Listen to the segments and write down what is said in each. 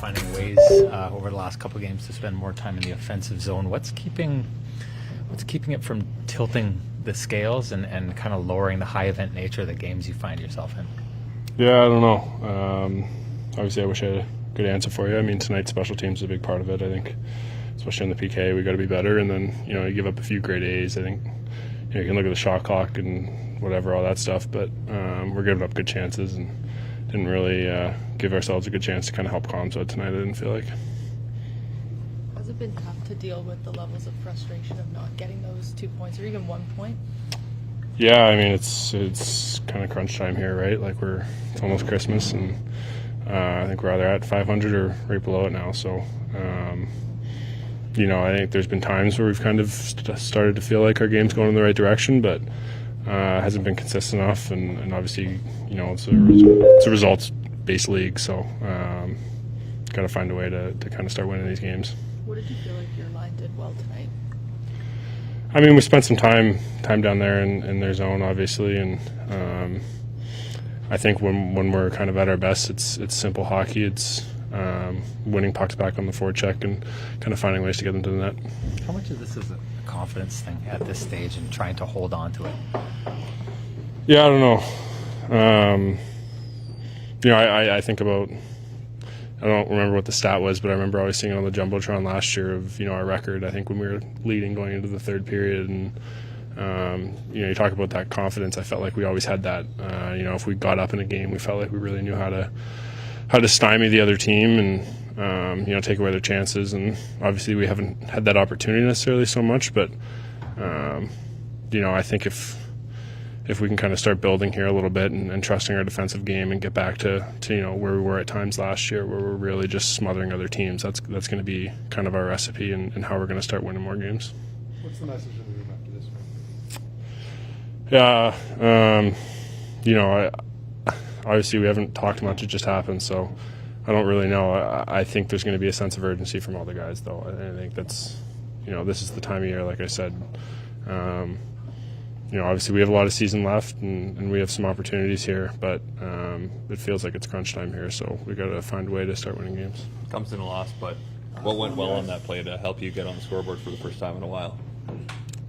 finding ways over the last couple of games to spend more time in the offensive zone. What's keeping it from tilting the scales and kind of lowering the high event nature of the games you find yourself in? Yeah, I don't know. Obviously, I wish I had a good answer for you. I mean, tonight's special teams is a big part of it. I think, especially in the PK, we got to be better. And then you give up a few grade A's. I think you can look at the shot clock and whatever, all that stuff. But we're giving up good chances and didn't really give ourselves a good chance to kind of help Comsud tonight. I didn't feel like. Has it been tough to deal with the levels of frustration of not getting those 2 points or even 1 point? Yeah, I mean it's kind of crunch time here, right? Like it's almost Christmas, and I think we're either at 500 or right below it now. So, I think there's been times where we've kind of started to feel like our game's going in the right direction, but it hasn't been consistent enough. And obviously, it's a results-based league, so got to find a way to kind of start winning these games. What did you feel like your line did well tonight? I mean, we spent some time down there in their zone, obviously, and I think when we're kind of at our best, it's simple hockey. It's winning pucks back on the forecheck and kind of finding ways to get them to the net. How much of this is a confidence thing at this stage and trying to hold on to it? Yeah, I don't know. I think about. I don't remember what the stat was, but I remember always seeing it on the Jumbotron last year of, our record. I think when we were leading going into the third period and, you talk about that confidence, I felt like we always had that. If we got up in a game, we felt like we really knew how to stymie the other team and, take away their chances. And obviously we haven't had that opportunity necessarily so much, but, I think if we can kind of start building here a little bit and trusting our defensive game and get back to where we were at times last year, where we're really just smothering other teams, that's going to be kind of our recipe and how we're going to start winning more games. What's the message in the room after this one? Obviously we haven't talked much. It just happened, so I don't really know. I think there's going to be a sense of urgency from all the guys, though. I think that's, this is the time of year, like I said. Obviously we have a lot of season left and we have some opportunities here, but it feels like it's crunch time here, so we got to find a way to start winning games. Comes in a loss, but what went well on that play to help you get on the scoreboard for the first time in a while?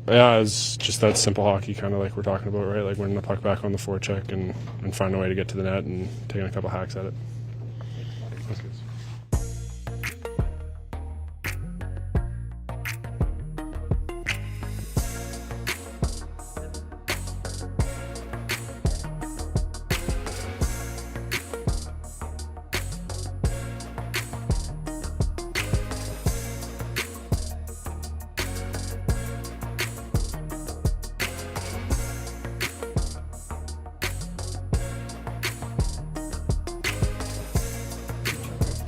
Yeah, it's just that simple hockey, kind of like we're talking about, right? Like winning the puck back on the forecheck and find a way to get to the net and taking a couple hacks at it.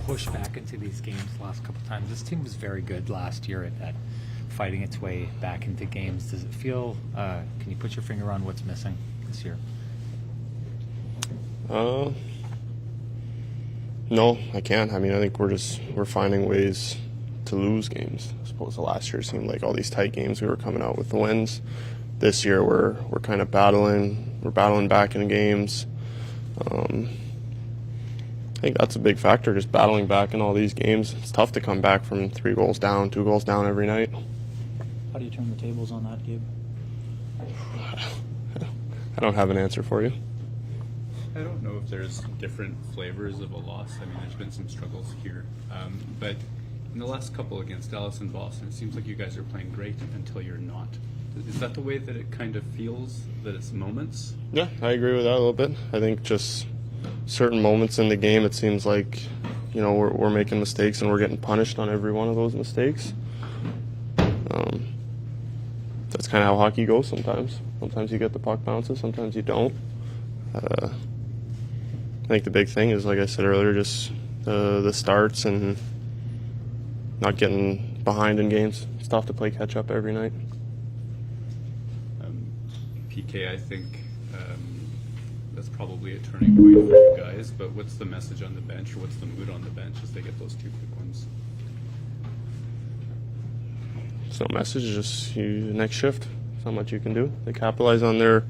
Push back into these games the last couple of times. This team was very good last year at fighting its way back into games. Does it feel, can you put your finger on what's missing this year? No, I can't. I mean, I think we're finding ways to lose games. I suppose the last year seemed like all these tight games we were coming out with the wins. This year we're kind of battling. We're battling back in games. I think that's a big factor, just battling back in all these games. It's tough to come back from 3 goals down, 2 goals down every night. How do you turn the tables on that, Gabe? I don't have an answer for you. I don't know if there's different flavors of a loss. I mean, there's been some struggles here. But in the last couple against Dallas and Boston, it seems like you guys are playing great until you're not. Is that the way that it kind of feels, that it's moments? Yeah, I agree with that a little bit. I think just certain moments in the game, it seems like, we're making mistakes and we're getting punished on every one of those mistakes. That's kind of how hockey goes sometimes. Sometimes you get the puck bounces, sometimes you don't. I think the big thing is, like I said earlier, just the starts and not getting behind in games. It's tough to play catch up every night. PK, I think that's probably a turning point for you guys, but what's the message on the bench, or what's the mood on the bench as they get those 2 quick ones? It's no message, just next shift. There's not much you can do. They capitalize on their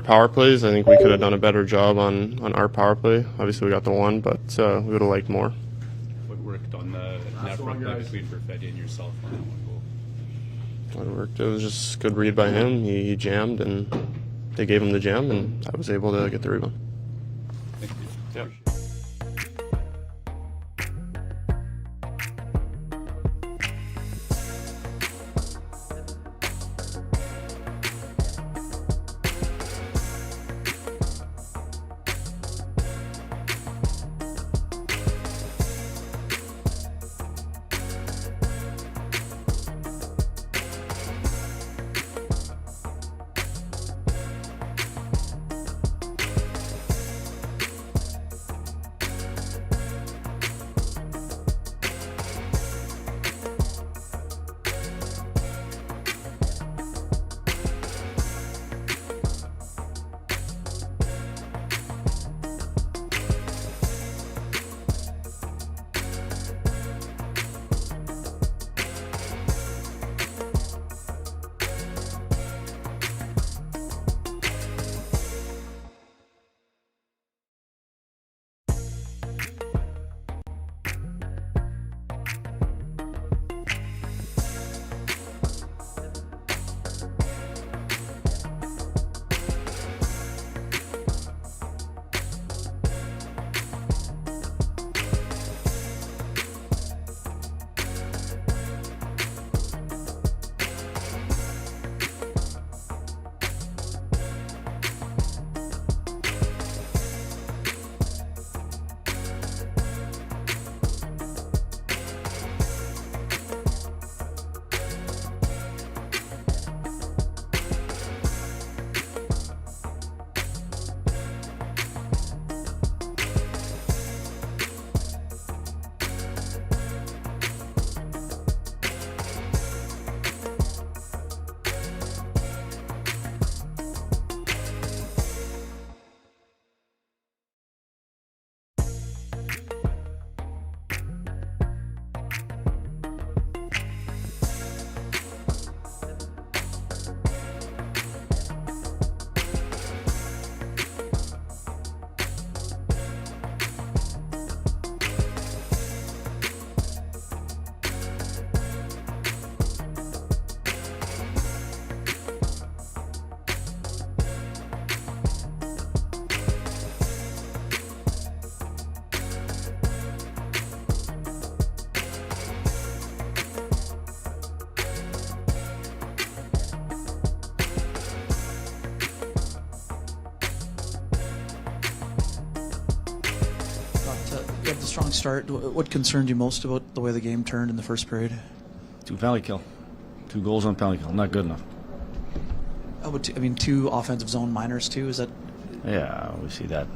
power plays. I think we could have done a better job on our power play. Obviously we got the 1, but we would have liked more. worked that between Perfetti and yourself on that one goal? It worked. It was just good read by him. He jammed, and they gave him the jam, and I was able to get the rebound. Thank you. Yep. You had the strong start. What concerned you most about the way the game turned in the first period? 2 penalty kill. 2 goals on penalty kill. Not good enough. I mean, 2 offensive zone minors too. Is that? Yeah, we see that.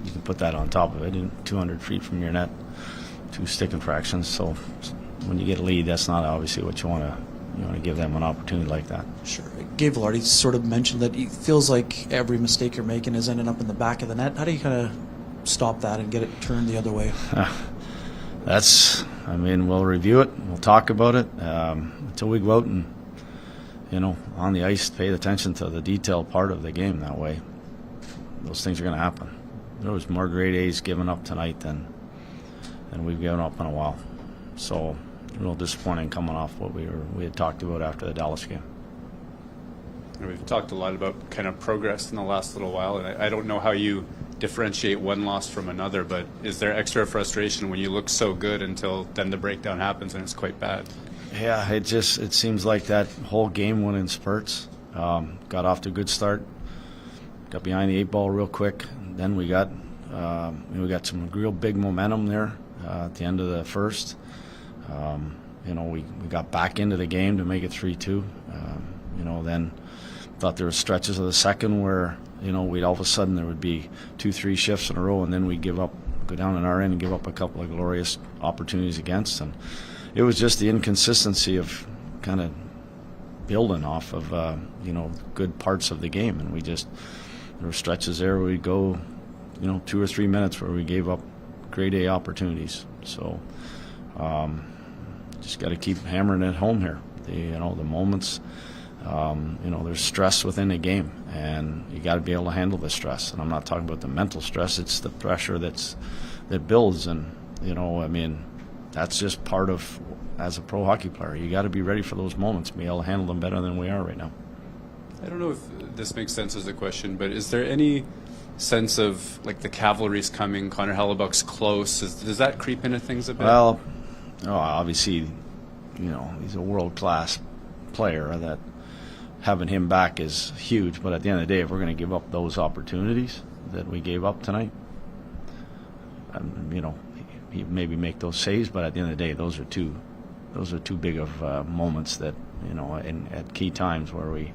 You can put that on top of it. 200 feet from your net, 2 stick infractions. So when you get a lead, that's not obviously what you want to. You want to give them an opportunity like that. Sure. Gabe Velarde sort of mentioned that it feels like every mistake you're making is ending up in the back of the net. How do you kind of stop that and get it turned the other way? We'll review it. We'll talk about it until we go out and, on the ice, pay attention to the detailed part of the game. That way, those things are going to happen. There was more grade A's given up tonight than we've given up in a while. So, real disappointing coming off what we had talked about after the Dallas game. We've talked a lot about kind of progress in the last little while, and I don't know how you differentiate one loss from another, but is there extra frustration when you look so good until then the breakdown happens and it's quite bad? Yeah, it seems like that whole game went in spurts. Got off to a good start, got behind the 8 ball real quick, and then we got some real big momentum there at the end of the first. We got back into the game to make it 3-2. Then thought there were stretches of the second where we'd all of a sudden there would be 2-3 shifts in a row, and then we'd go down on our end and give up a couple of glorious opportunities against. And it was just the inconsistency of kind of building off of good parts of the game, and there were stretches there where we'd go 2 or 3 minutes where we gave up grade A opportunities. So just got to keep hammering it home here. The moments. There's stress within a game, and you got to be able to handle the stress. And I'm not talking about the mental stress; it's the pressure that builds. And that's just part of, as a pro hockey player, you got to be ready for those moments, be able to handle them better than we are right now. I don't know if this makes sense as a question, but is there any sense of like the cavalry's coming, Connor Hellebuck's close? Does that creep into things a bit? Well, obviously, he's a world-class player. That having him back is huge. But at the end of the day, if we're going to give up those opportunities that we gave up tonight, he maybe make those saves. But at the end of the day, those are too big of moments that at key times where we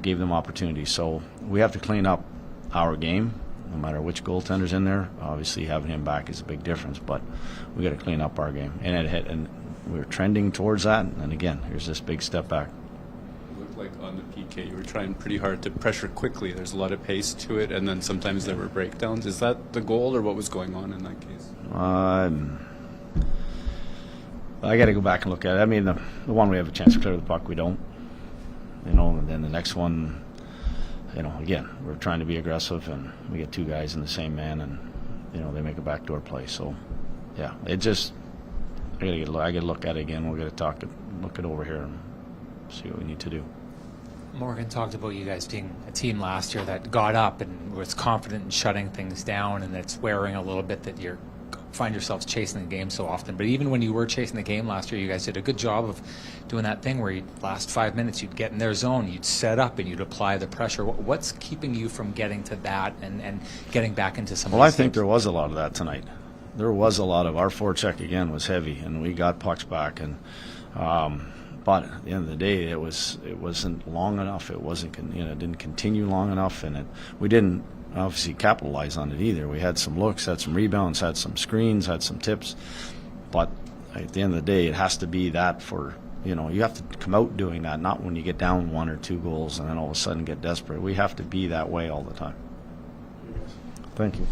gave them opportunities. So we have to clean up our game, no matter which goaltender's in there. Obviously, having him back is a big difference, but we got to clean up our game, and we're trending towards that. And again, here's this big step back. It looked like on the PK you were trying pretty hard to pressure quickly. There's a lot of pace to it, and then sometimes there were breakdowns. Is that the goal, or what was going on in that case? I got to go back and look at it. I mean, the one we have a chance to clear the puck, we don't. And then the next one, again, we're trying to be aggressive, and we get two guys in the same man, and they make a backdoor play. So, yeah, I got to look at it again. We're going to look it over here, and see what we need to do. Morgan talked about you guys being a team last year that got up and was confident in shutting things down, and it's wearing a little bit that you find yourselves chasing the game so often. But even when you were chasing the game last year, you guys did a good job of doing that thing where last 5 minutes you'd get in their zone, you'd set up, and you'd apply the pressure. What's keeping you from getting to that and geting back into some of Well, I these think things? there was a lot of that tonight. There was a lot of our forecheck again was heavy, and we got pucks back, and but at the end of the day, it wasn't long enough. It wasn't it didn't continue long enough, and we didn't obviously capitalize on it either. We had some looks, had some rebounds, had some screens, had some tips, but at the end of the day, it has to be that for you have to come out doing that, not when you get down 1 or 2 goals and then all of a sudden get desperate. We have to be that way all the time. Thank you.